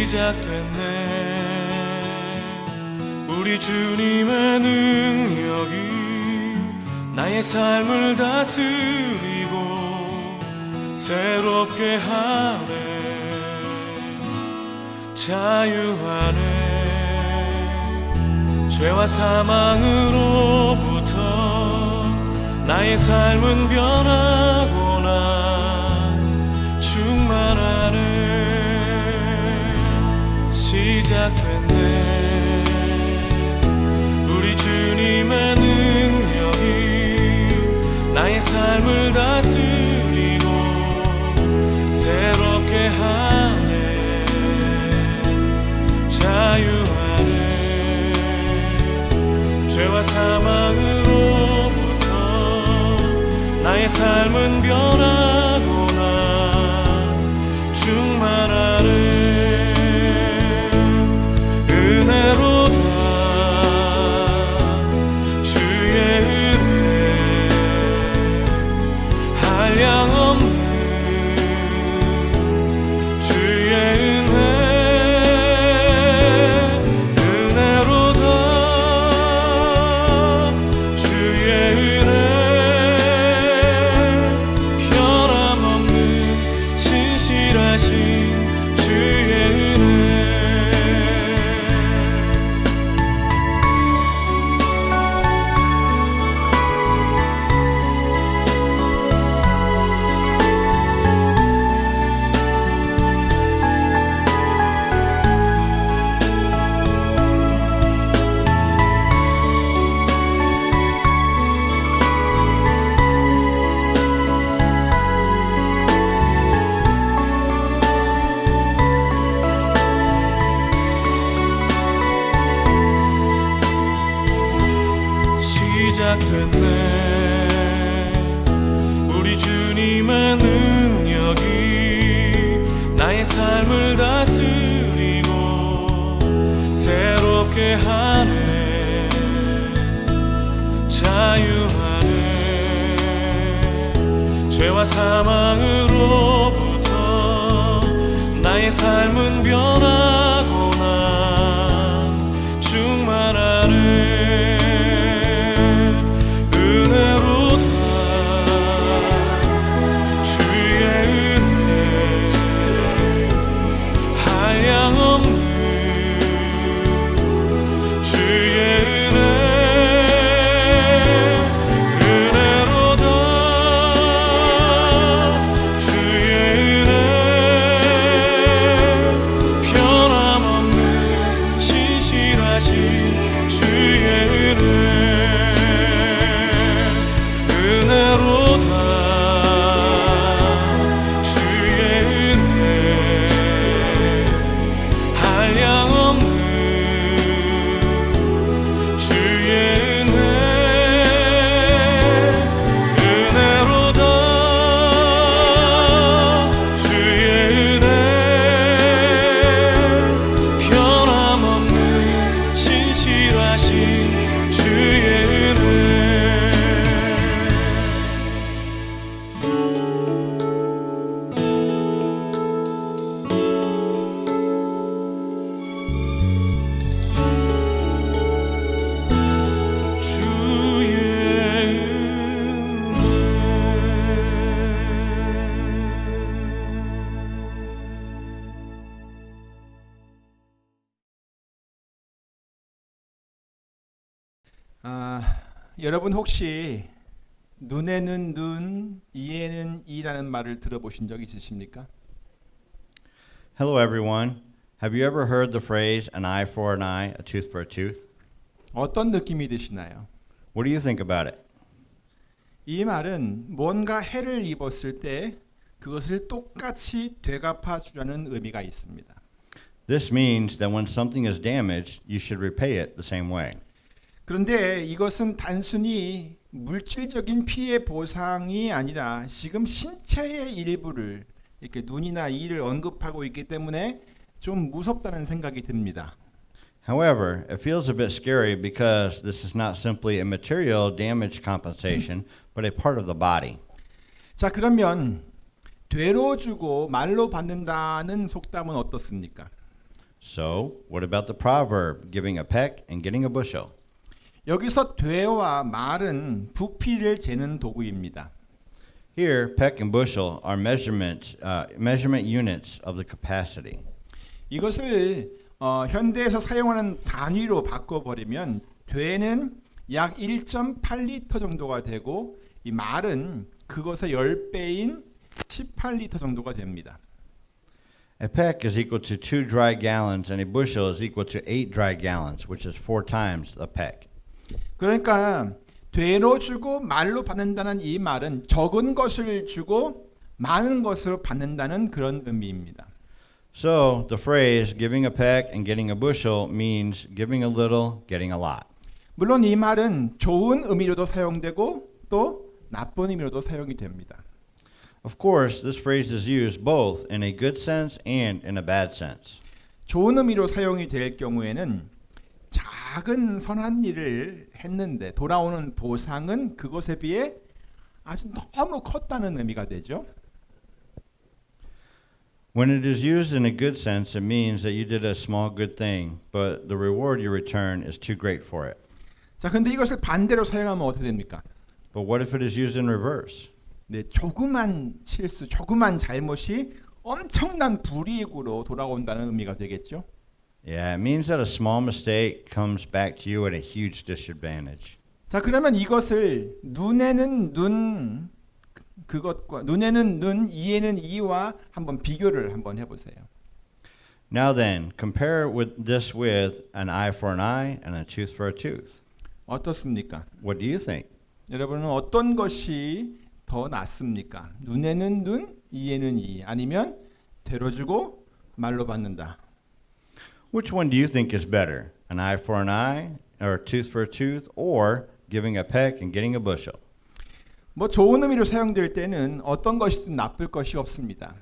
시작됐네. 우리 주님의 능력이 나의 삶을 다스리고 새롭게 하네. 자유하네. 죄와 사망으로부터 나의 삶은 변하고나 충만하네. 시작됐네. 우리 주님의 능력이 나의 삶을 다스리고 새롭게 하네. 자유하네. 죄와 사망으로부터 나의 삶은 변하고나 충만하네. 은혜로다 주의 은혜 한량없는 주의 은혜. 은혜로다 주의 은혜 변함없는 신실하신 주의 은혜. 시작됐네. 우리 주님의 능력이 나의 삶을 다스리고 새롭게 하네. 자유하네. 죄와 사망으로부터 나의 삶은 변하고나 충만하네. 여러분 혹시 눈에는 눈, 이에는 이라는 말을 들어보신 적 있으십니까? Hello, everyone. Have you ever heard the phrase an eye for an eye, a tooth for a tooth? 어떤 느낌이 드시나요? What do you think about it? 이 말은 뭔가 해를 입었을 때 그것을 똑같이 되갚아 주라는 의미가 있습니다. This means that when something is damaged, you should repay it the same way. 그런데 이것은 단순히 물질적인 피해 보상이 아니라 지금 신체의 일부를 이렇게 눈이나 이를 언급하고 있기 때문에 좀 무섭다는 생각이 듭니다. However, it feels a bit scary because this is not simply a material damage compensation, but a part of the body. 자, 그러면 되로 주고 말로 받는다는 속담은 어떻습니까? So, what about the proverb, giving a peck and getting a bushel? 여기서 되와 말은 부피를 재는 도구입니다. Here, peck and bushel are measurement units of the capacity. 이것을 현대에서 사용하는 단위로 바꿔버리면 되는 약 1.8리터 정도가 되고 이 말은 그것의 10배인 18리터 정도가 됩니다. A peck is equal to 2 dry gallons, and a bushel is equal to 8 dry gallons, which is 4 times a peck. 그러니까 되로 주고 말로 받는다는 이 말은 적은 것을 주고 많은 것으로 받는다는 그런 의미입니다. So, the phrase giving a peck and getting a bushel means giving a little, getting a lot. 물론 이 말은 좋은 의미로도 사용되고 또 나쁜 의미로도 사용이 됩니다. Of course, this phrase is used both in a good sense and in a bad sense. 좋은 의미로 사용이 될 경우에는 작은 선한 일을 했는데 돌아오는 보상은 그것에 비해 아주 너무 컸다는 의미가 되죠. When it is used in a good sense, it means that you did a small good thing, but the reward you return is too great for it. 자, 근데 이것을 반대로 사용하면 어떻게 됩니까? But what if it is used in reverse? 네, 조그만 실수, 조그만 잘못이 엄청난 불이익으로 돌아온다는 의미가 되겠죠. Yeah, it means that a small mistake comes back to you at a huge disadvantage. 자, 그러면 이것을 눈에는 눈 그것과 눈에는 눈, 이에는 이와 한번 비교를 한번 해보세요. Now then, compare this with an eye for an eye and a tooth for a tooth. 어떻습니까? What do you think? 여러분은 어떤 것이 더 낫습니까? 눈에는 눈, 이에는 이, 아니면 되로 주고 말로 받는다. Which one do you think is better? An eye for an eye, or a tooth for a tooth, or giving a peck and getting a bushel? 뭐 좋은 의미로 사용될 때는 어떤 것이든 나쁠 것이 없습니다.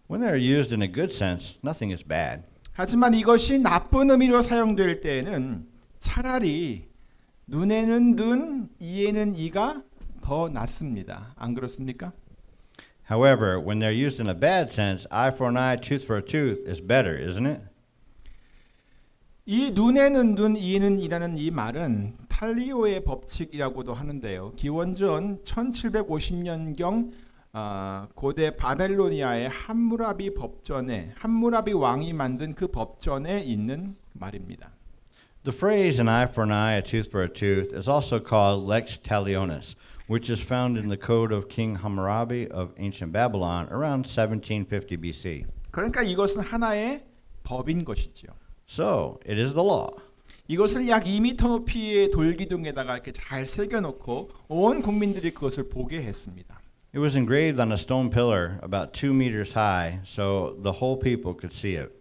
When they are used in a good sense, nothing is bad. 하지만 이것이 나쁜 의미로 사용될 때는 차라리 눈에는 눈, 이에는 이가 더 낫습니다. 안 그렇습니까? However, when they're used in a bad sense, eye for an eye, tooth for a tooth is better, isn't it? 이 눈에는 눈, 이에는 이라는 이 말은 탈리오의 법칙이라고도 하는데요. 기원전 1750년경 고대 바벨로니아의 함무라비 법전에 함무라비 왕이 만든 그 법전에 있는 말입니다. The phrase an eye for an eye, a tooth for a tooth is also called lex talionis, which is found in the code of King Hammurabi of ancient Babylon around 1750 BC. 그러니까 이것은 하나의 법인 것이죠. So, it is the law. 이것을 약 2m 높이의 돌기둥에다가 이렇게 잘 새겨놓고 온 국민들이 그것을 보게 했습니다. It was engraved on a stone pillar about 2 meters high, so the whole people could see it.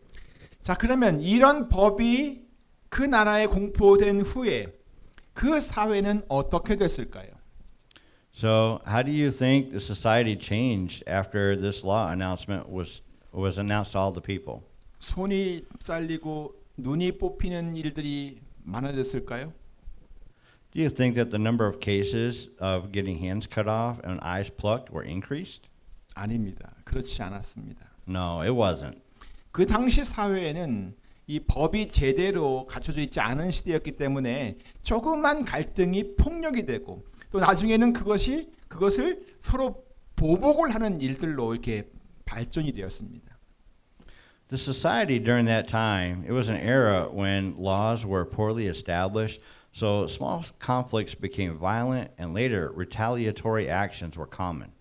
자, 그러면 이런 법이 그 나라에 공포된 후에 그 사회는 어떻게 됐을까요? So, how do you think the society changed after this law announcement was announced to all the people? 손이 잘리고 눈이 뽑히는 일들이 많아졌을까요? Do you think that the number of cases of getting hands cut off and eyes plucked were increased? 아닙니다. 그렇지 않았습니다. No, it wasn't. 그 당시 사회에는 이 법이 제대로 갖춰져 있지 않은 시대였기 때문에 조그만 갈등이 폭력이 되고 또 나중에는 그것을 서로 보복을 하는 일들로 이렇게 발전이 되었습니다. The society during that time, it was an era when laws were poorly established, so small conflicts became violent and later retaliatory actions were common.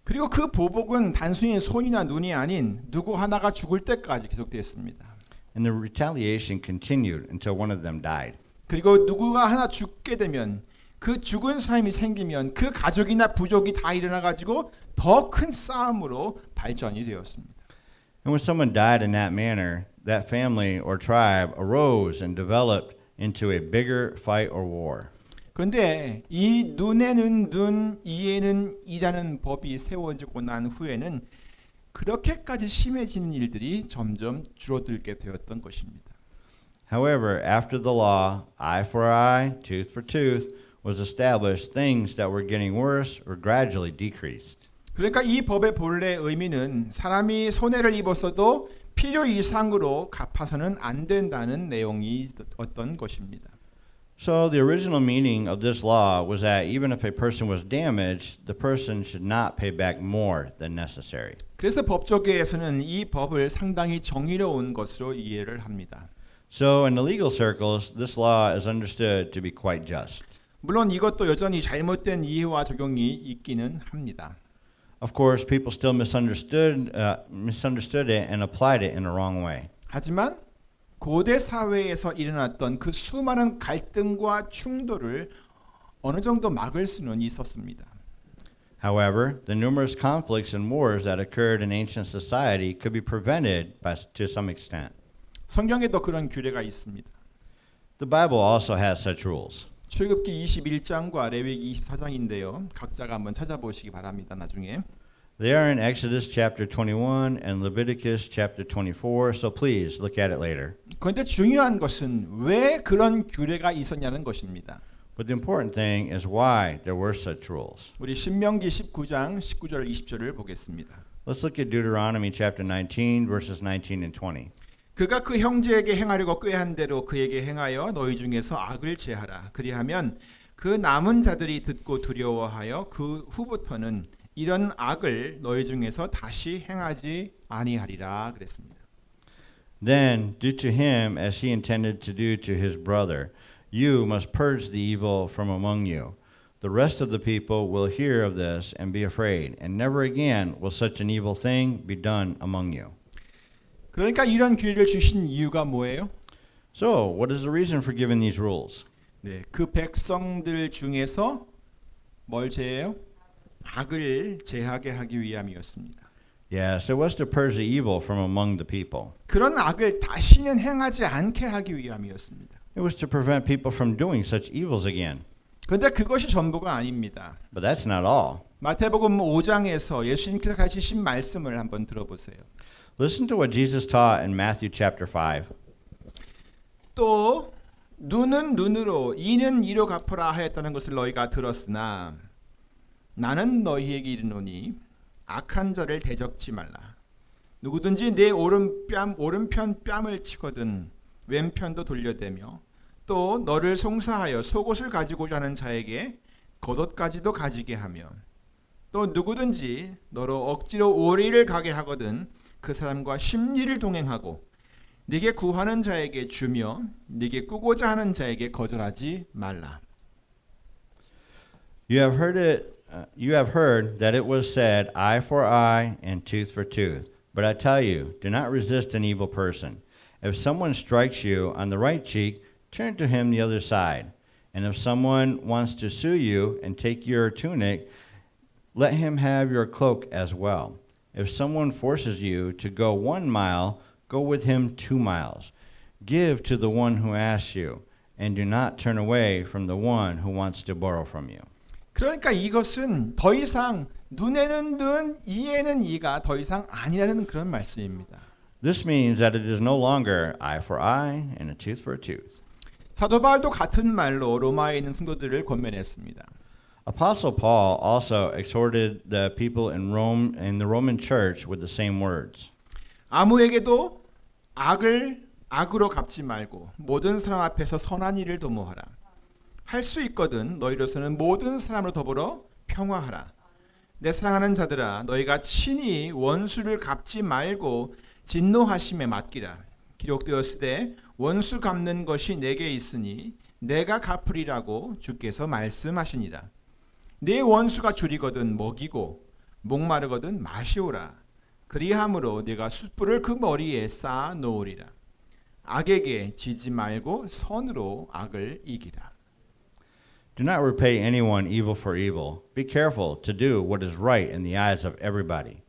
그리고 그 보복은 단순히 손이나 눈이 아닌 누구 하나가 죽을 때까지 계속되었습니다. And the retaliation continued until one of them died. 그리고 누구가 하나 죽게 되면 그 죽은 사람이 생기면 그 가족이나 부족이 다 일어나 가지고 더 큰 싸움으로 발전이 되었습니다. And when someone died in that manner, that family or tribe arose and developed into a bigger fight or war. 그런데 이 눈에는 눈, 이에는 이라는 법이 세워지고 난 후에는 그렇게까지 심해지는 일들이 점점 줄어들게 되었던 것입니다. However, after the law, eye for eye, tooth for tooth, was established, things that were getting worse were gradually decreased. 그러니까 이 법의 본래 의미는 사람이 손해를 입었어도 필요 이상으로 갚아서는 안 된다는 내용이 어떤 것입니다. So the original meaning of this law was that even if a person was damaged, the person should not pay back more than necessary. 그래서 법조계에서는 이 법을 상당히 정의로운 것으로 이해를 합니다. So in the legal circles, this law is understood to be quite just. 물론 이것도 여전히 잘못된 이해와 적용이 있기는 합니다. Of course, people still misunderstood it and applied it in the wrong way. 하지만 고대 사회에서 일어났던 그 수많은 갈등과 충돌을 어느 정도 막을 수는 있었습니다. However, the numerous conflicts and wars that occurred in ancient society could be prevented to some extent. 성경에도 그런 규례가 있습니다. The Bible also has such rules. 출애굽기 21장과 레위기 24장인데요. 각자가 한번 찾아보시기 바랍니다. 나중에. They are in Exodus chapter 21 and Leviticus chapter 24, so please look at it later. 그런데 중요한 것은 왜 그런 규례가 있었냐는 것입니다. But the important thing is why there were such rules. 우리 신명기 19장 19절 20절을 보겠습니다. Let's look at Deuteronomy chapter 19 verses 19 and 20. 그가 그 형제에게 행하려고 꾀한 대로 그에게 행하여 너희 중에서 악을 제하라. 그리하면 그 남은 자들이 듣고 두려워하여 그 후부터는 이런 악을 너희 중에서 다시 행하지 아니하리라 그랬습니다. Then do to him as he intended to do to his brother. You must purge the evil from among you. The rest of the people will hear of this and be afraid, and never again will such an evil thing be done among you. 그러니까 이런 규례를 주신 이유가 뭐예요? So, what is the reason for giving these rules? 네, 그 백성들 중에서 뭘 제해요? 악을 제하게 하기 위함이었습니다. Yes, it was to purge the evil from among the people. 그런 악을 다시는 행하지 않게 하기 위함이었습니다. It was to prevent people from doing such evils again. 그런데 그것이 전부가 아닙니다. But that's not all. 마태복음 5장에서 예수님께서 가르치신 말씀을 한번 들어보세요. Listen to what Jesus taught in Matthew chapter 5. 또 눈은 눈으로 이는 이로 갚으라 하였다는 것을 너희가 들었으나 나는 너희에게 이르노니 악한 자를 대적지 말라. 누구든지 내 오른편 뺨을 치거든 왼편도 돌려대며 또 너를 송사하여 속옷을 가지고자 하는 자에게 겉옷까지도 가지게 하며 또 누구든지 너로 억지로 오리를 가게 하거든 그 사람과 심리를 동행하고 네게 구하는 자에게 주며 네게 꾸고자 하는 자에게 거절하지 말라. You have heard that it was said, eye for eye and tooth for tooth. But I tell you, do not resist an evil person. If someone strikes you on the right cheek, turn to him the other side. And if someone wants to sue you and take your tunic, let him have your cloak as well. If someone forces you to go 1 mile, go with him 2 miles. Give to the one who asks you, and do not turn away from the one who wants to borrow from you. 그러니까 이것은 더 이상 눈에는 눈, 이에는 이가 더 이상 아니라는 그런 말씀입니다. This means that it is no longer eye for eye and a tooth for a tooth. 사도 바울도 같은 말로 로마에 있는 성도들을 권면했습니다. Apostle Paul also exhorted the people in the Roman church with the same words. 아무에게도 악을 악으로 갚지 말고 모든 사람 앞에서 선한 일을 도모하라. 할 수 있거든 너희로서는 모든 사람으로 더불어 평화하라. 내 사랑하는 자들아 너희가 친히 원수를 갚지 말고 진노하심에 맡기라. 기록되었으되 원수 갚는 것이 내게 있으니 내가 갚으리라고 주께서 말씀하시니라. 네 원수가 줄이거든 먹이고 목마르거든 마시오라. 그리함으로 네가 숯불을 그 머리에 쌓아 놓으리라. 악에게 지지 말고 선으로 악을 이기라. Do not repay anyone evil for evil. Be careful to do what is right in the eyes of everybody.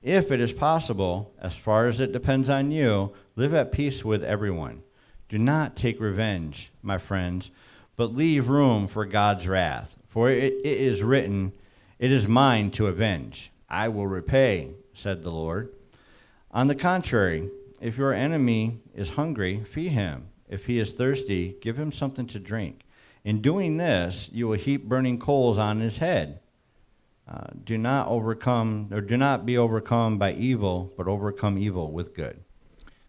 If it is possible, as far as it depends on you, live at peace with everyone. Do not take revenge, my friends, but leave room for God's wrath. For it is written, it is mine to avenge. I will repay, said the Lord. On the contrary, if your enemy is hungry, feed him. If he is thirsty, give him something to drink. In doing this, you will heap burning coals on his head. do not be overcome by evil, but overcome evil with good.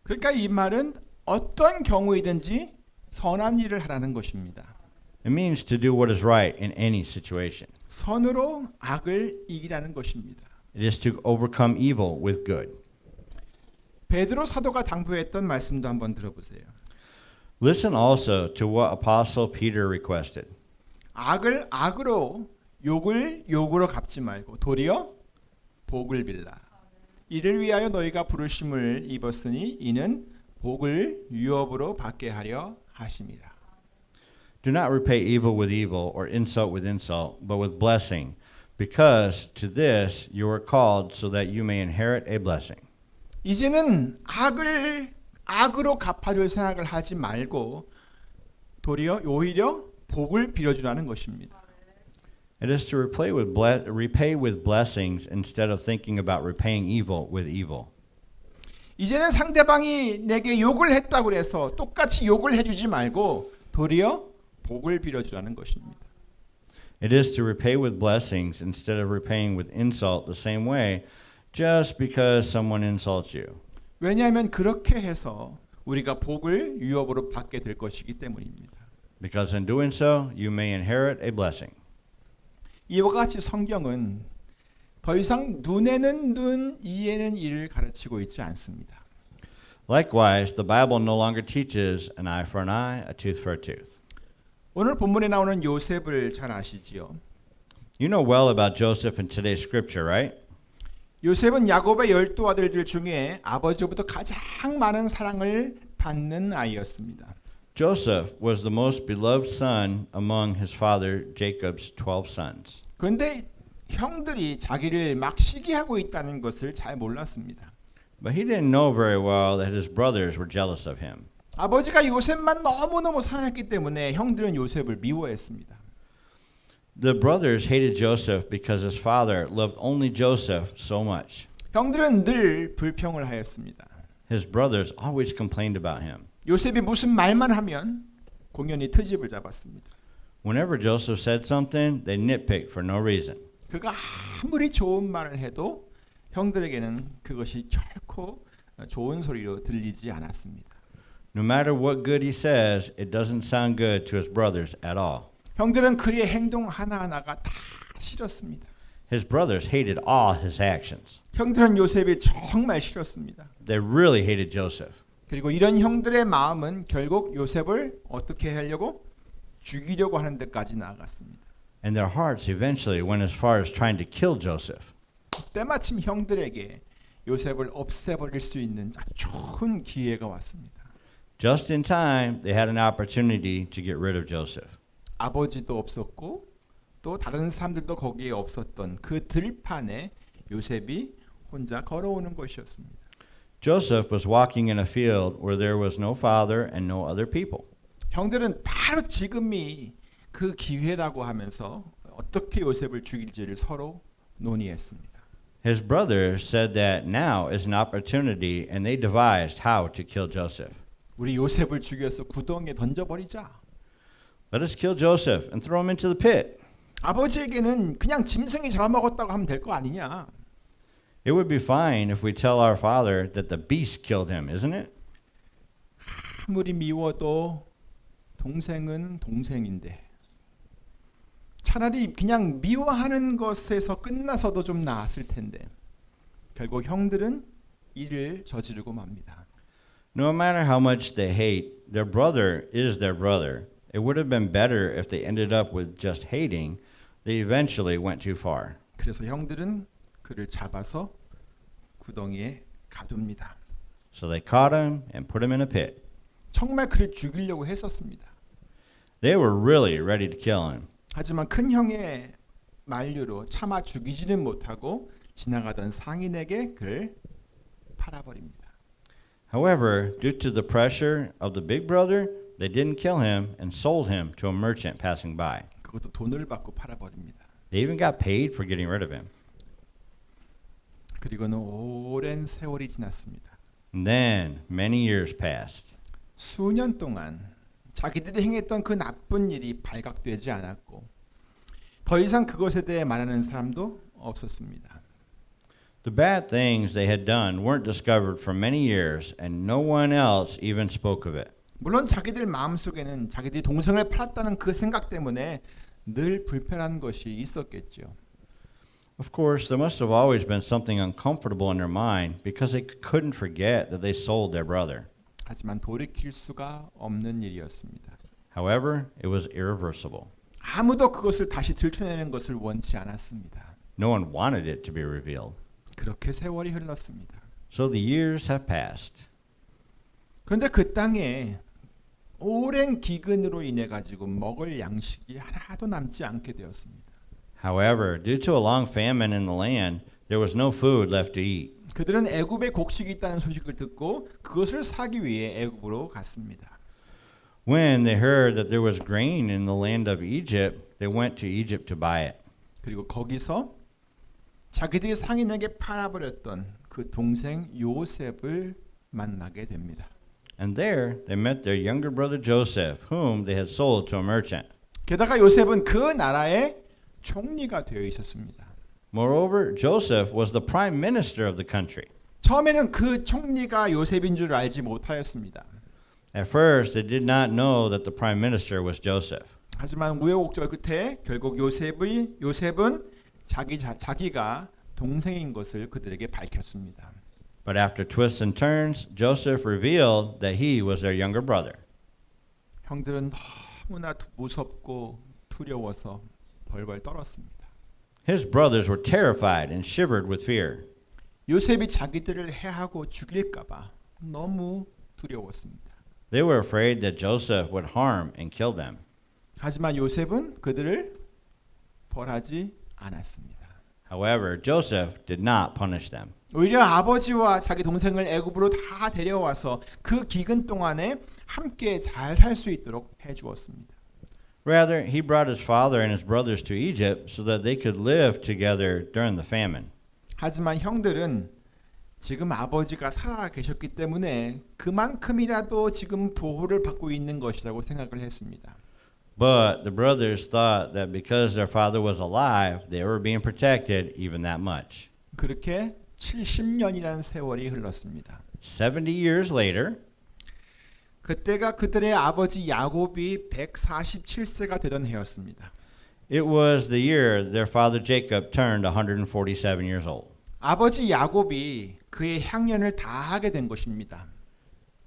그러니까 이 말은 어떤 경우이든지 선한 일을 하라는 것입니다. It means to do what is right in any situation. 선으로 악을 이기라는 것입니다. It is to overcome evil with good. 베드로 사도가 당부했던 말씀도 한번 들어보세요. Listen also to what Apostle Peter requested. 악을 악으로 욕을 욕으로 갚지 말고 도리어 복을 빌라. 이를 위하여 너희가 부르심을 입었으니 이는 복을 유업으로 받게 하려 하심이라. Do not repay evil with evil or insult with insult, but with blessing, because to this you are called so that you may inherit a blessing. 이제는 악을 악으로 갚아줄 생각을 하지 말고 도리어 오히려 복을 빌어주라는 것입니다. It is to repay with blessings instead of thinking about repaying evil with evil. 이제는 상대방이 내게 욕을 했다고 해서 똑같이 욕을 해주지 말고 도리어 복을 빌어주라는 것입니다. It is to repay with blessings instead of repaying with insult the same way, just because someone insults you. 왜냐하면 그렇게 해서 우리가 복을 유업으로 받게 될 것이기 때문입니다. Because in doing so, you may inherit a blessing. 이와 같이 성경은 더 이상 눈에는 눈, 이에는 이를 가르치고 있지 않습니다. Likewise, the Bible no longer teaches an eye for an eye, a tooth for a tooth. 오늘 본문에 나오는 요셉을 잘 아시지요? You know well about Joseph in today's scripture, right? 요셉은 야곱의 12 아들들 중에 아버지로부터 가장 많은 사랑을 받는 아이였습니다. Joseph was the most beloved son among his father Jacob's 12 sons. 그런데 형들이 자기를 막 시기하고 있다는 것을 잘 몰랐습니다. But he didn't know very well that his brothers were jealous of him. 아버지가 요셉만 너무너무 사랑했기 때문에 형들은 요셉을 미워했습니다. The brothers hated Joseph because his father loved only Joseph so much. 형들은 늘 불평을 하였습니다. His brothers always complained about him. 요셉이 무슨 말만 하면 공연히 트집을 잡았습니다. Whenever Joseph said something, they nitpicked for no reason. 그가 아무리 좋은 말을 해도 형들에게는 그것이 결코 좋은 소리로 들리지 않았습니다. No matter what good he says, it doesn't sound good to his brothers at all. 형들은 그의 행동 하나하나가 다 싫었습니다. His brothers hated all his actions. 형들은 요셉이 정말 싫었습니다. They really hated Joseph. 그리고 이런 형들의 마음은 결국 요셉을 어떻게 하려고 죽이려고 하는 데까지 나아갔습니다. And their hearts eventually went as far as trying to kill Joseph. 때마침 형들에게 요셉을 없애버릴 수 있는 아주 좋은 기회가 왔습니다. Just in time, they had an opportunity to get rid of Joseph. 아버지도 없었고 또 다른 사람들도 거기에 없었던 그 들판에 요셉이 혼자 걸어오는 것이었습니다. Joseph was walking in a field where there was no father and no other people. 형들은 바로 지금이 그 기회라고 하면서 어떻게 요셉을 죽일지를 서로 논의했습니다. His brothers said that now is an opportunity and they devised how to kill Joseph. 우리 요셉을 죽여서 구덩이에 던져버리자. Let us kill Joseph and throw him into the pit. 아버지에게는 그냥 짐승이 잡아먹었다고 하면 될 거 아니냐. It would be fine if we tell our father that the beast killed him, isn't it? 아무리 미워도 동생은 동생인데 차라리 그냥 미워하는 것에서 끝나서도 좀 나았을 텐데 결국 형들은 이를 저지르고 맙니다. No matter how much they hate, their brother is their brother. It would have been better if they ended up with just hating. They eventually went too far. 그래서 형들은 그를 잡아서 구덩이에 가둡니다. So they caught him and put him in a pit. 정말 그를 죽이려고 했었습니다. They were really ready to kill him. 하지만 큰 형의 만류로 차마 죽이지는 못하고 지나가던 상인에게 그를 팔아버립니다. However, due to the pressure of the big brother, they didn't kill him and sold him to a merchant passing by. 그것도 돈을 받고 팔아버립니다. They even got paid for getting rid of him. 그리고는 오랜 세월이 지났습니다. And then many years passed. 수년 동안 자기들이 행했던 그 나쁜 일이 발각되지 않았고 더 이상 그것에 대해 말하는 사람도 없었습니다. The bad things they had done weren't discovered for many years, and no one else even spoke of it. 물론 자기들 마음속에는 자기들이 동생을 팔았다는 그 생각 때문에 늘 불편한 것이 있었겠죠. Of course, there must have always been something uncomfortable in their mind because they couldn't forget that they sold their brother. 하지만 돌이킬 수가 없는 일이었습니다. However, it was irreversible. 아무도 그것을 다시 들춰내는 것을 원치 않았습니다. No one wanted it to be revealed. 그렇게 세월이 흘렀습니다. So the years have passed. 그런데 그 땅에 오랜 기근으로 인해 가지고 먹을 양식이 하나도 남지 않게 되었습니다. However, due to a long famine in the land, there was no food left to eat. 그들은 애굽에 곡식이 있다는 소식을 듣고 그것을 사기 위해 애굽으로 갔습니다. When they heard that there was grain in the land of Egypt, they went to Egypt to buy it. 그리고 거기서 자기들이 상인에게 팔아버렸던 그 동생 요셉을 만나게 됩니다. And there they met their younger brother Joseph, whom they had sold to a merchant. 게다가 요셉은 그 나라의 총리가 되어 있었습니다. Moreover, Joseph was the prime minister of the country. 처음에는 그 총리가 요셉인 줄 알지 못하였습니다. At first, they did not know that the prime minister was Joseph. 하지만 우여곡절 끝에 결국 요셉은 자기가 동생인 것을 그들에게 밝혔습니다. But after twists and turns, Joseph revealed that he was their younger brother. 형들은 너무나 무섭고 두려워서 벌벌 떨었습니다. His brothers were terrified and shivered with fear. 요셉이 자기들을 해하고 죽일까봐 너무 두려웠습니다. They were afraid that Joseph would harm and kill them. 하지만 요셉은 그들을 벌하지 않았습니다. However, Joseph did not punish them. 오히려 아버지와 자기 동생을 애굽으로 다 데려와서 그 기근 동안에 함께 잘 살 수 있도록 해주었습니다. Rather, he brought his father and his brothers to Egypt so that they could live together during the famine. 하지만 형들은 지금 아버지가 살아 계셨기 때문에 그만큼이라도 지금 보호를 받고 있는 것이라고 생각을 했습니다. But the brothers thought that because their father was alive, they were being protected even that much. 그렇게 70년이라는 세월이 흘렀습니다. 70 years later, 그때가 그들의 아버지 야곱이 147세가 되던 해였습니다. it was the year their father Jacob turned 147 years old. 아버지 야곱이 그의 향년을 다하게 된 것입니다.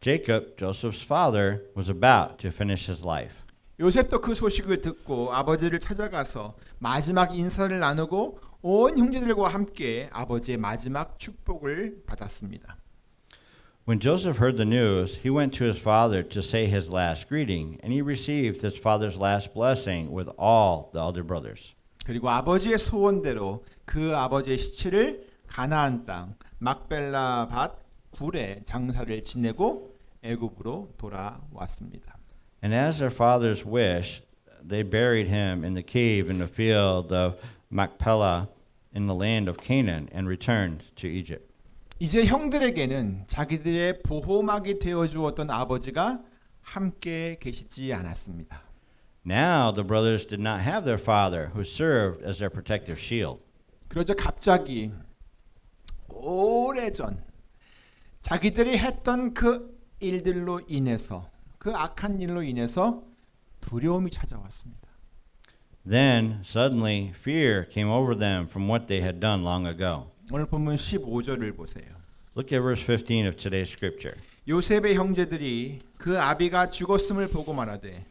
Jacob, Joseph's father, was about to finish his life. 요셉도 그 소식을 듣고 아버지를 찾아가서 마지막 인사를 나누고 온 형제들과 함께 아버지의 마지막 축복을 받았습니다. When Joseph heard the news, he went to his father to say his last greeting, and he received his father's last blessing with all the other brothers. 그리고 아버지의 소원대로 그 아버지의 시체를 가나안 땅 막벨라 밭 굴에 장사를 지내고 애굽으로 돌아왔습니다. And as their father's wish, they buried him in the cave in the field of Machpelah in the land of Canaan and returned to Egypt. 이제 형들에게는 자기들의 보호막이 되어 주었던 아버지가 함께 계시지 않았습니다. Now the brothers did not have their father who served as their protective shield. 그러자 갑자기 오래전 자기들이 했던 그 일들로 인해서 그 악한 일로 인해서 두려움이 찾아왔습니다. Then suddenly fear came over them from what they had done long ago. 오늘 본문 15절을 보세요. Look at verse 15 of today's scripture. 요셉의 형제들이 그 아비가 죽었음을 보고 말하되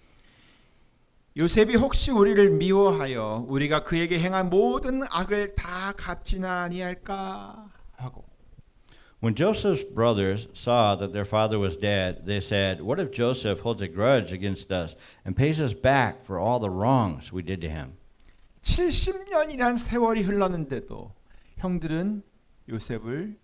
요셉이 혹시 우리를 미워하여 우리가 그에게 행한 모든 악을 다 갚지나 아니할까 하고 When Joseph's brothers saw that their father was dead, they said, "What if Joseph holds a grudge against us and pays us back for all the wrongs we did to him?" 70년이란 세월이 흘렀는데도 형들은 요셉을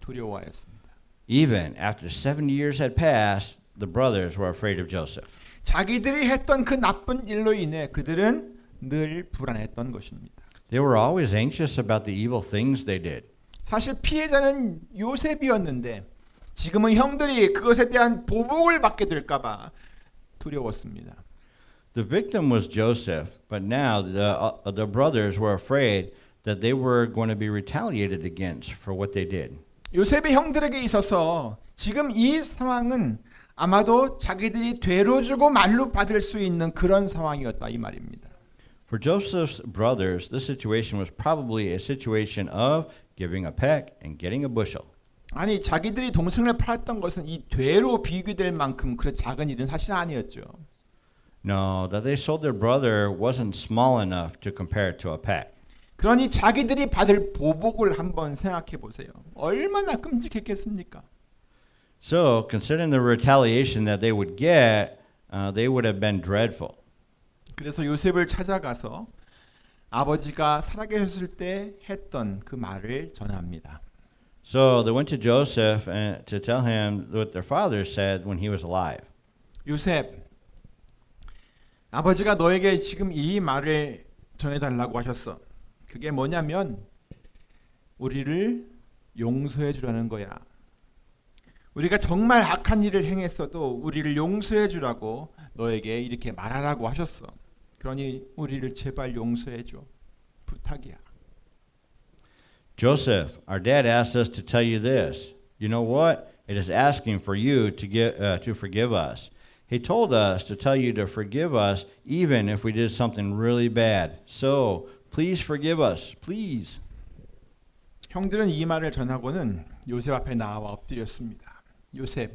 두려워하였습니다. Even after 70 years had passed, the brothers were afraid of Joseph. 자기들이 했던 그 나쁜 일로 인해 그들은 늘 불안했던 것입니다. They were always anxious about the evil things they did. 사실 피해자는 요셉이었는데 지금은 형들이 그것에 대한 보복을 받게 될까 봐 두려웠습니다. The victim was Joseph, but now the brothers were afraid that they were going to be retaliated against for what they did. 요셉의 형들에게 있어서 지금 이 상황은 아마도 자기들이 되로 주고 말로 받을 수 있는 그런 상황이었다 이 말입니다. For Joseph's brothers, this situation was probably a situation of giving a peck and getting a bushel. 아니 자기들이 동생을 팔았던 것은 이 되로 비교될 만큼 그런 작은 일은 사실 아니었죠. No, that they sold their brother wasn't small enough to compare it to a peck. 그러니 자기들이 받을 보복을 한번 생각해 보세요. 얼마나 끔찍했겠습니까? So, considering the retaliation that they would get, they would have been dreadful. 그래서 요셉을 찾아가서 아버지가 살아계셨을 때 했던 그 말을 전합니다. So they went to Joseph to tell him what their father said when he was alive. 요셉, 아버지가 너에게 지금 이 말을 전해달라고 하셨어. 그게 뭐냐면 우리를 용서해 주라는 거야. 우리가 정말 악한 일을 행했어도 우리를 용서해 주라고 너에게 이렇게 말하라고 하셨어. 그러니 우리를 제발 용서해 줘. 부탁이야. Joseph, our dad asked us to tell you this. You know what? It is asking for you to forgive us. He told us to tell you to forgive us even if we did something really bad. So, please forgive us. Please. 형들은 이 말을 전하고는 요셉 앞에 나와 엎드렸습니다. 요셉,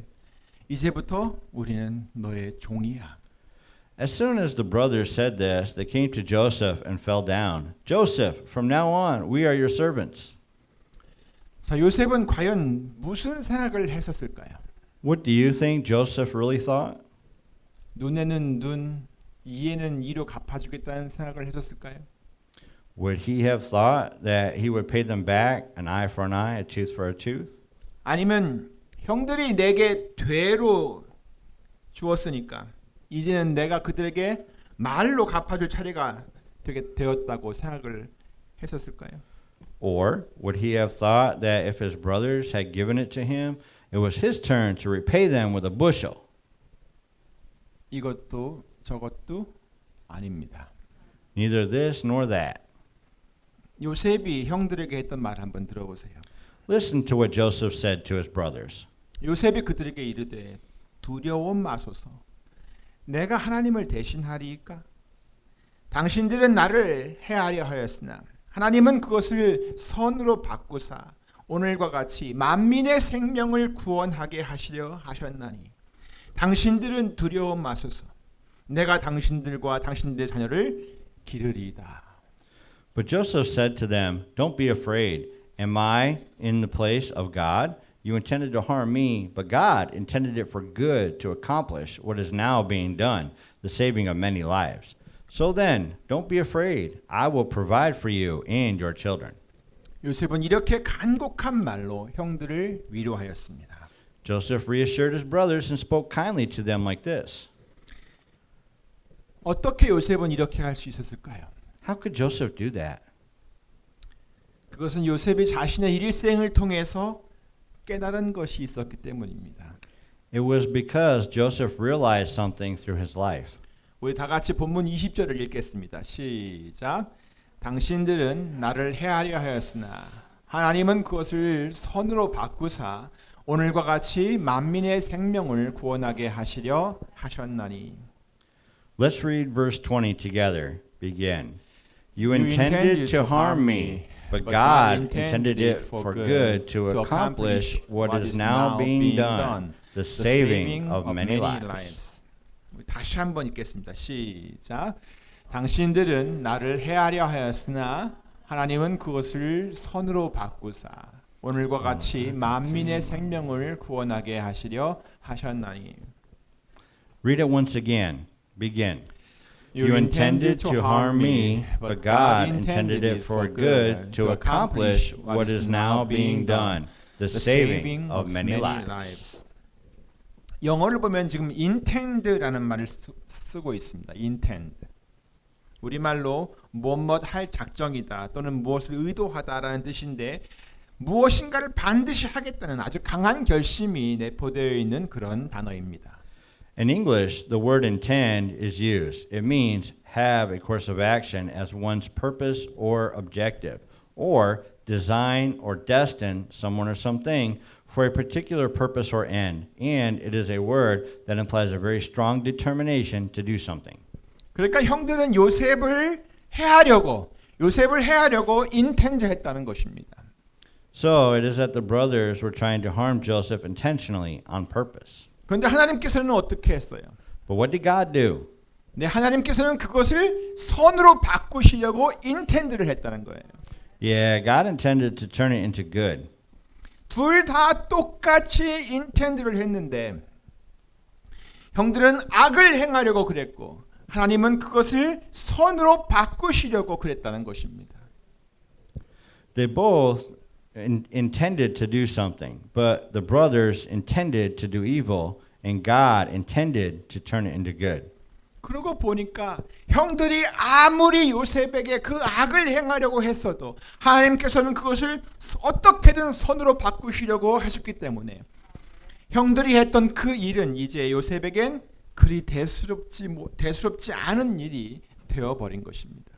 이제부터 우리는 너의 종이야. As soon as the brothers said this, they came to Joseph and fell down. Joseph, from now on, we are your servants. 자, 요셉은 과연 무슨 생각을 했었을까요? What do you think Joseph really thought? 눈에는 눈, 이에는 이로 갚아주겠다는 생각을 했었을까요? Would he have thought that he would pay them back an eye for an eye, a tooth for a tooth? 아니면 형들이 내게 되로 주었으니까 이제는 내가 그들에게 말로 갚아줄 차례가 되었다고 생각을 했었을까요? Or would he have thought that if his brothers had given it to him, it was his turn to repay them with a bushel? 이것도 저것도 아닙니다. Neither this nor that. 요셉이 형들에게 했던 말 한번 들어보세요. Listen to what Joseph said to his brothers. 요셉이 그들에게 이르되 두려워 마소서. 내가 하나님을 대신하리이까? 당신들은 나를 해하려 하였으나 하나님은 그것을 선으로 바꾸사 오늘과 같이 만민의 생명을 구원하게 하시려 하셨나니 당신들은 두려워 마소서. 내가 당신들과 당신들의 자녀를 기르리이다. But Joseph said to them, Don't be afraid. Am I in the place of God? You intended to harm me, but God intended it for good to accomplish what is now being done, the saving of many lives. So then, don't be afraid. I will provide for you and your children. 요셉은 이렇게 간곡한 말로 형들을 위로하였습니다. Joseph reassured his brothers and spoke kindly to them like this. 어떻게 요셉은 이렇게 할 수 있었을까요? How could Joseph do that? 그것은 요셉이 자신의 일생을 통해서 깨달은 것이 있었기 때문입니다. It was because Joseph realized something through his life. 우리 다 같이 본문 20절을 읽겠습니다. 시작. 당신들은 나를 해하려 하였으나 하나님은 그것을 선으로 바꾸사 오늘과 같이 만민의 생명을 구원하게 하시려 하셨나니. Let's read verse 20 together. Begin. You intended to harm me, but God intended it for good to accomplish what is now being done, the saving of many lives. 다시 한번 읽겠습니다. 시작. 당신들은 나를 해하려 하였으나 하나님은 그것을 선으로 바꾸사 오늘과 같이 만민의 생명을 구원하게 하시려 하셨나니. Read it once again. Begin. You intended to harm me, but God intended it for good to accomplish what is now being done, the saving of many lives. 영어를 보면 지금 intend라는 말을 쓰고 있습니다. intend. 우리말로 무엇 할 작정이다 또는 무엇을 의도하다라는 뜻인데 무엇인가를 반드시 하겠다는 아주 강한 결심이 내포되어 있는 그런 단어입니다. In English, the word intend is used. It means have a course of action as one's purpose or objective, or design or destine someone or something for a particular purpose or end. And it is a word that implies a very strong determination to do something. 그러니까 형들은 요셉을 해하려고 인텐드했다는 것입니다. So it is that the brothers were trying to harm Joseph intentionally on purpose. 그런데 하나님께서는 어떻게 했어요? But what did God do? 네, 하나님께서는 그것을 선으로 바꾸시려고 인텐드를 했다는 거예요. Yeah, God intended to turn it into good. 둘 다 똑같이 인텐드를 했는데 형들은 악을 행하려고 그랬고 하나님은 그것을 선으로 바꾸시려고 그랬다는 것입니다. They both intended to do something, but the brothers intended to do evil, and God intended to turn it into good. 그러고 보니까 형들이 아무리 요셉에게 그 악을 행하려고 했어도 하나님께서는 그것을 어떻게든 선으로 바꾸시려고 하셨기 때문에 형들이 했던 그 일은 이제 요셉에겐 그리 대수롭지 않은 일이 되어버린 것입니다.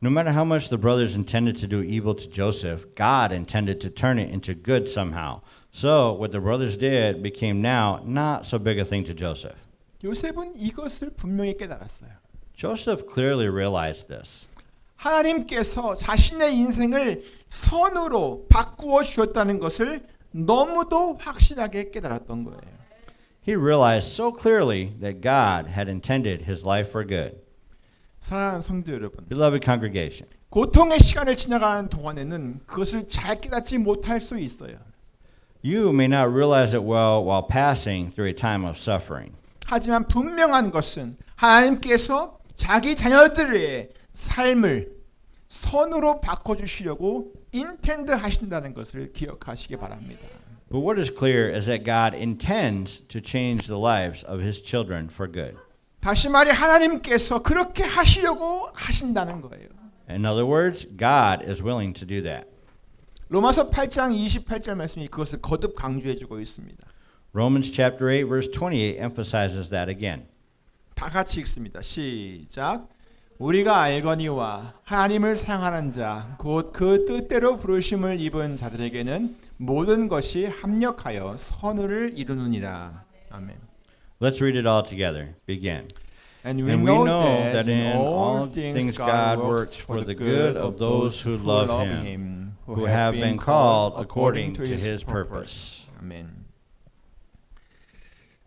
No matter how much the brothers intended to do evil to Joseph, God intended to turn it into good somehow. So what the brothers did became now not so big a thing to Joseph. 요셉은 이것을 분명히 깨달았어요. Joseph clearly realized this. 하나님께서 자신의 인생을 선으로 바꾸어 주셨다는 것을 너무도 확실하게 깨달았던 거예요. He realized so clearly that God had intended his life for good. 사랑하는 성도 여러분, Beloved congregation, 고통의 시간을 지나가는 동안에는 그것을 잘 깨닫지 못할 수 있어요. you may not realize it well while passing through a time of suffering. 하지만 분명한 것은 하나님께서 자기 자녀들의 삶을 선으로 바꿔주시려고 인텐드 하신다는 것을 기억하시기 바랍니다. But what is clear is that God intends to change the lives of his children for good. 다시 말해 하나님께서 그렇게 하시려고 하신다는 거예요. In other words, God is willing to do that. 로마서 8장 28절 말씀이 그것을 거듭 강조해주고 있습니다. Romans chapter 8 verse 28 emphasizes that again. 다 같이 읽습니다. 시작. 우리가 알거니와 하나님을 사랑하는 자 곧 그 뜻대로 부르심을 입은 자들에게는 모든 것이 합력하여 선을 이루느니라. 아멘. Let's read it all together. Begin. And we And we know know that that in all things God works for the good of those who love him, who have been called according to his purpose. 아멘.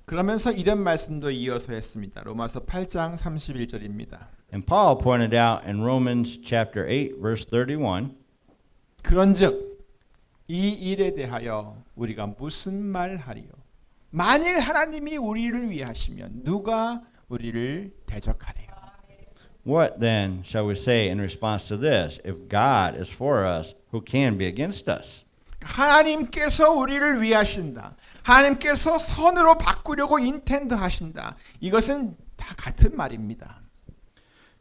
그러면서 이런 말씀도 이어서 했습니다. 로마서 8장 31절입니다. And Paul pointed out in Romans chapter 8 verse 31, 그런즉 이 일에 대하여 우리가 무슨 말하리요? 만일 하나님이 우리를 위하시면 누가 우리를 대적하리요? what then shall we say in response to this? If God is for us, who can be against us? 하나님께서 우리를 위하신다. 하나님께서 선으로 바꾸려고 인텐드 하신다. 이것은 다 같은 말입니다.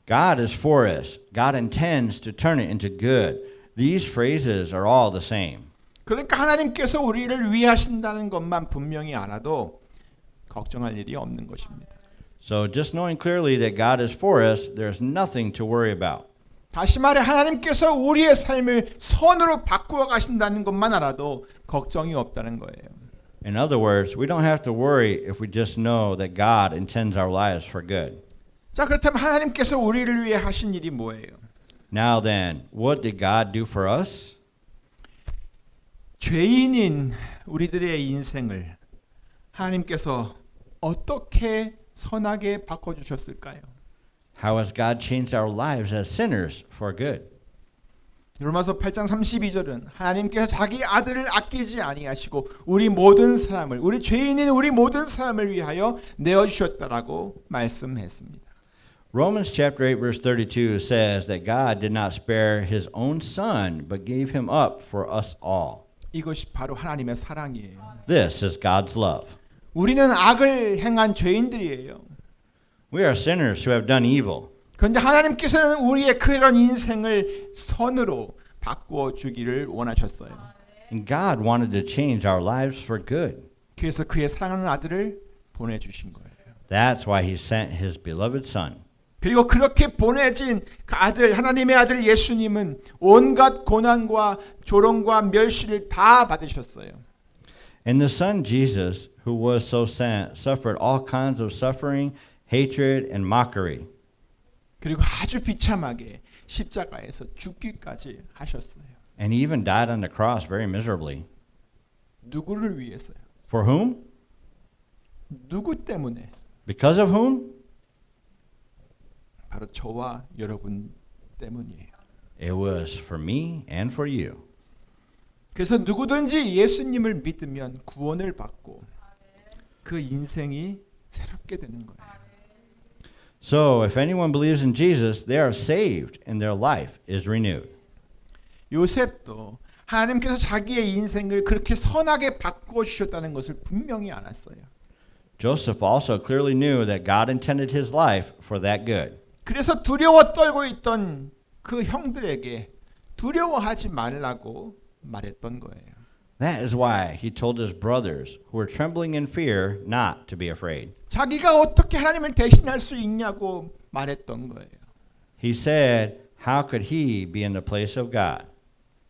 God is for us. God intends to turn it into good. These phrases are all the same. 그러니까 하나님께서 우리를 위하신다는 것만 분명히 알아도 걱정할 일이 없는 것입니다. So just knowing clearly that God is for us, there's nothing to worry about. 다시 말해 하나님께서 우리의 삶을 선으로 바꾸어 가신다는 것만 알아도 걱정이 없다는 거예요. In other words, we don't have to worry if we just know that God intends our lives for good. 자, 그렇다면 하나님께서 우리를 위해 하신 일이 뭐예요? Now then, what did God do for us? 죄인인 우리들의 인생을 하나님께서 어떻게 선하게 바꿔주셨을까요? How has God changed our lives as sinners for good? 로마서 8장 32절은 하나님께서 자기 아들을 아끼지 아니하시고 우리 모든 사람을, 우리 죄인인 우리 모든 사람을 위하여 내어주셨다라고 말씀했습니다. Romans chapter 8 verse 32 says that God did not spare his own son but gave him up for us all. 이것이 바로 하나님의 사랑이에요. This is God's love. 우리는 악을 행한 죄인들이에요. We are sinners who have done evil. 그런데 하나님께서는 우리의 그런 인생을 선으로 바꾸어 주기를 원하셨어요. And God wanted to change our lives for good. 그래서 그의 사랑하는 아들을 보내주신 거예요. That's why he sent his beloved son. 그리고 그렇게 보내진 그 아들, 하나님의 아들 예수님은 온갖 고난과 조롱과 멸시를 다 받으셨어요. And the Son Jesus, who was so sent, suffered all kinds of suffering, hatred, and mockery. 그리고 아주 비참하게 십자가에서 죽기까지 하셨어요. And he even died on the cross very miserably. 누구를 위해서요? For whom? 누구 때문에? Because of whom? 바로 저와 여러분 때문이에요. It was for me and for you. 그래서 누구든지 예수님을 믿으면 구원을 받고 그 인생이 새롭게 되는 거예요. So, if anyone believes in Jesus, they are saved and their life is renewed. 요셉도 하나님께서 자기의 인생을 그렇게 선하게 바꾸어 주셨다는 것을 분명히 알았어요. Joseph also clearly knew that God intended his life for that good. 그래서 두려워 떨고 있던 그 형들에게 두려워하지 말라고 말했던 거예요. That is why he told his brothers who were trembling in fear not to be afraid. 자기가 어떻게 하나님을 대신할 수 있냐고 말했던 거예요. He said, how could he be in the place of God?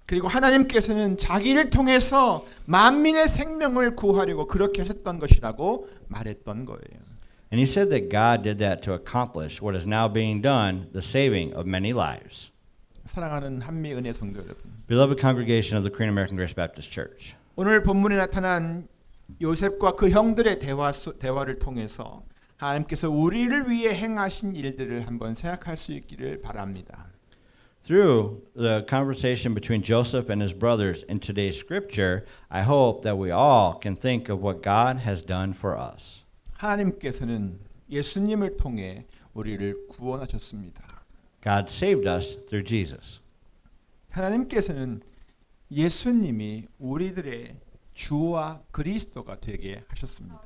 그리고 하나님께서는 자기를 통해서 만민의 생명을 구하려고 그렇게 하셨던 것이라고 말했던 거예요. And he said that God did that to accomplish what is now being done, the saving of many lives. 사랑하는 한미 은혜 성도 여러분, Beloved congregation of the Korean American Grace Baptist Church. 오늘 본문에 나타난 요셉과 그 형들의 대화를 통해서 하나님께서 우리를 위해 행하신 일들을 한번 생각할 수 있기를 바랍니다. Through the conversation between Joseph and his brothers in today's scripture, I hope that we all can think of what God has done for us. 하나님께서는 예수님을 통해 우리를 구원하셨습니다. God saved us through Jesus. 하나님께서는 예수님이 우리들의 주와 그리스도가 되게 하셨습니다.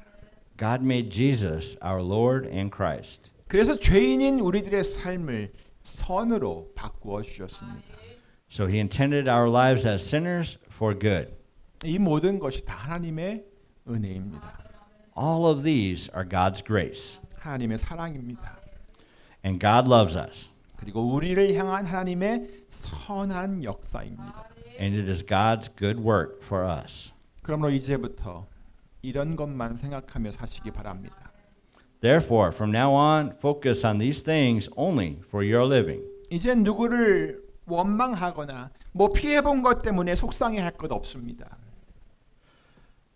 God made Jesus our Lord and Christ. 그래서 죄인인 우리들의 삶을 선으로 바꾸어 주셨습니다. So he intended our lives as sinners for good. 이 모든 것이 다 하나님의 은혜입니다. All of these are God's grace. 하나님의 사랑입니다. And God loves us. 그리고 우리를 향한 하나님의 선한 역사입니다. And it is God's good work for us. 그러므로 이제부터 이런 것만 생각하며 사시기 바랍니다. Therefore, from now on, focus on these things only for your living. 이제 누구를 원망하거나 뭐 피해본 것 때문에 속상해할 것 없습니다.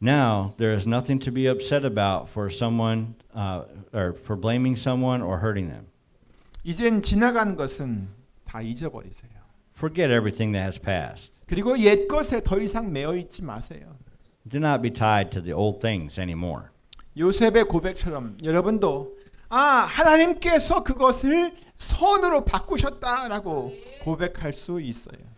Now, there is nothing to be upset about for someone or for blaming someone or hurting them. 이젠 지나간 것은 다 잊어버리세요. Forget everything that has passed. 그리고 옛 것에 더 이상 매여 있지 마세요. Do not be tied to the old things anymore. 요셉의 고백처럼 여러분도 하나님께서 그것을 선으로 바꾸셨다라고 고백할 수 있어요.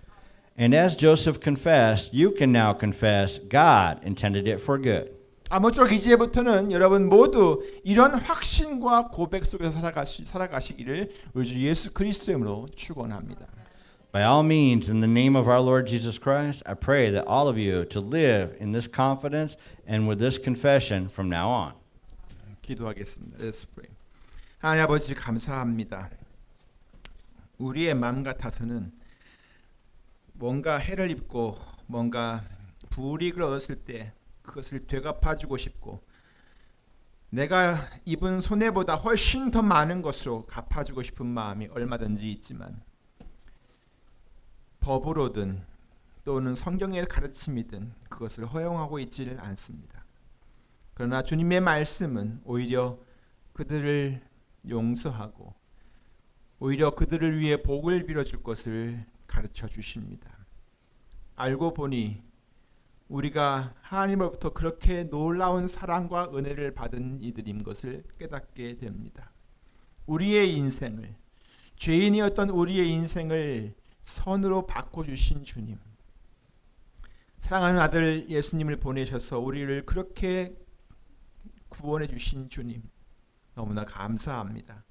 And as Joseph confessed, you can now confess God intended it for good. 아무쪼록 이제부터는 여러분 모두 이런 확신과 고백 속에서 살아가시기를 우리 주 예수 그리스도의 이름으로 축원합니다. By all means, in the name of our Lord Jesus Christ, I pray that all of you to live in this confidence and with this confession from now on. 기도하겠습니다. Let's pray. 하나님 아버지 감사합니다. 우리의 마음 같아서는 뭔가 해를 입고 뭔가 불이익을 얻었을 때 그것을 되갚아주고 싶고 내가 입은 손해보다 훨씬 더 많은 것으로 갚아주고 싶은 마음이 얼마든지 있지만 법으로든 또는 성경의 가르침이든 그것을 허용하고 있지를 않습니다. 그러나 주님의 말씀은 오히려 그들을 용서하고 오히려 그들을 위해 복을 빌어줄 것을 가르쳐 주십니다. 알고 보니 우리가 하나님으로부터 그렇게 놀라운 사랑과 은혜를 받은 이들인 것을 깨닫게 됩니다. 우리의 인생을 죄인이었던 우리의 인생을 선으로 바꿔주신 주님, 사랑하는 아들 예수님을 보내셔서 우리를 그렇게 구원해 주신 주님 너무나 감사합니다.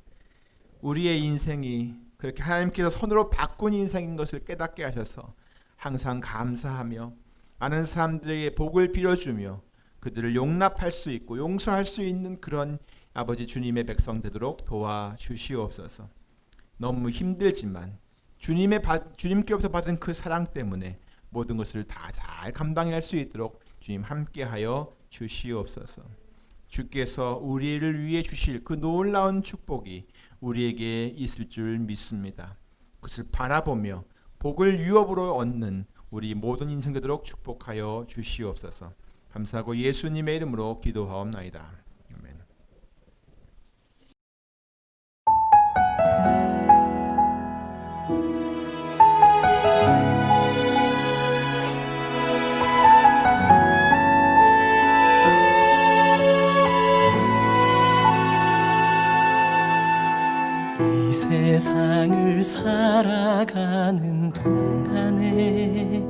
우리의 인생이 그렇게 하나님께서 선으로 바꾼 인생인 것을 깨닫게 하셔서 항상 감사하며 많은 사람들에게 복을 빌어주며 그들을 용납할 수 있고 용서할 수 있는 그런 아버지 주님의 백성 되도록 도와주시옵소서. 너무 힘들지만 주님께로부터 받은 그 사랑 때문에 모든 것을 다 잘 감당할 수 있도록 주님 함께하여 주시옵소서. 주께서 우리를 위해 주실 그 놀라운 축복이 우리에게 있을 줄 믿습니다. 그것을 바라보며 복을 유업으로 얻는 우리 모든 인생 되도록 축복하여 주시옵소서. 감사하고 예수님의 이름으로 기도하옵나이다. 아멘. 이 세상을 살아가는 동안에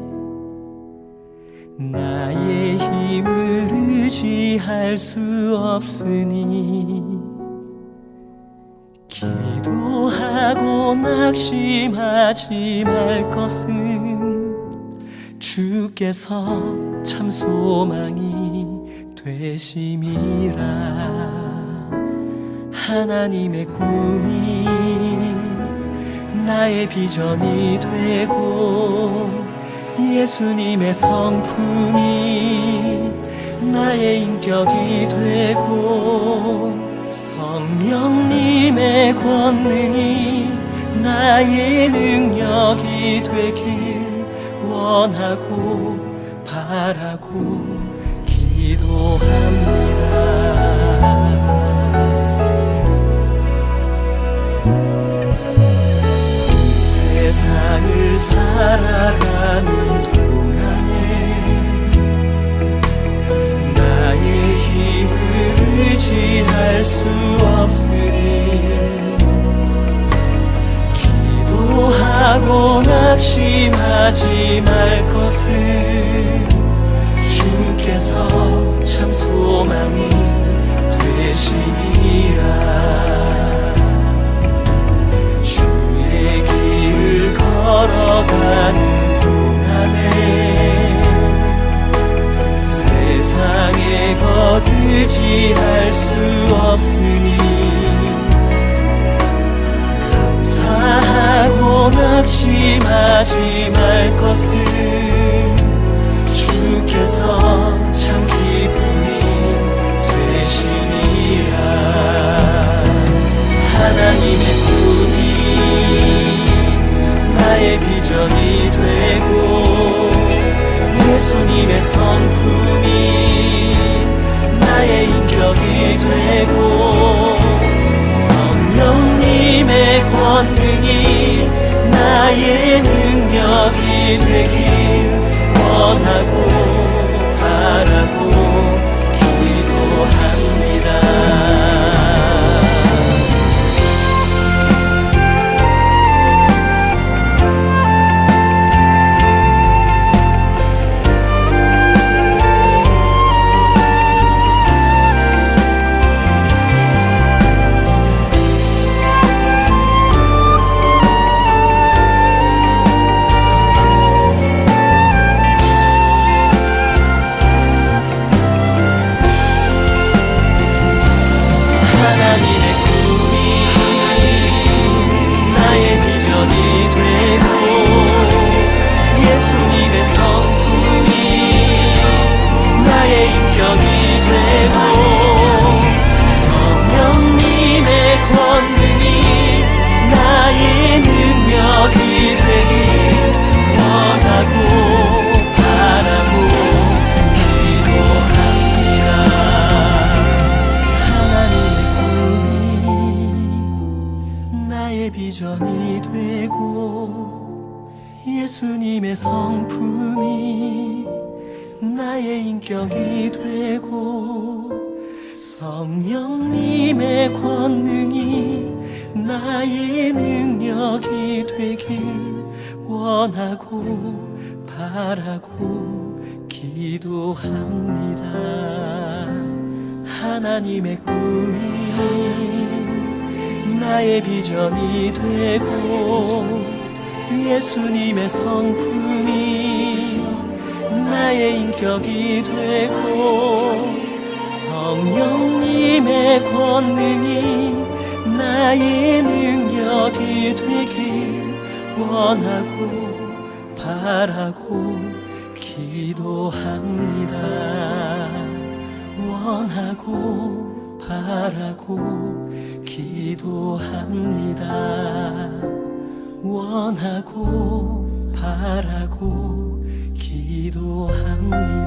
나의 힘을 의지할 수 없으니 기도하고 낙심하지 말 것은 주께서 참 소망이 되심이라. 하나님의 꿈이 나의 비전이 되고 예수님의 성품이 나의 인격이 되고 성령님의 권능이 나의 능력이 되길 원하고 바라고 기도합니다. 세상을 살아가는 동안에 나의 힘을 의지할 수 없으니 기도하고 낙심하지 말 것을 주께서 참 소망이 되심이라. 걸어가는 동안에 세상에 거두지할 수 없으니 감사하고 낙심하지 말 것을 주께서 참 기쁨이 되시니라. 하나님의 꿈이 나의 비전이 되고 예수님의 성품이 나의 인격이 되고 성령님의 권능이 나의 능력이 되길 원하고 바라고 기도합니다. 비전이 되고 예수님의 성품이 나의 인격이 되고 성령님의 권능이 나의 능력이 되길 원하고 바라고 기도합니다. 하나님의 꿈이 나의 비전이 되고 예수님의 성품이 나의 인격이 되고 성령님의 주의 권능이 나의 능력이 되길 원하고 바라고 기도합니다. 원하고 바라고 기도합니다. 원하고 바라고 기도합니다.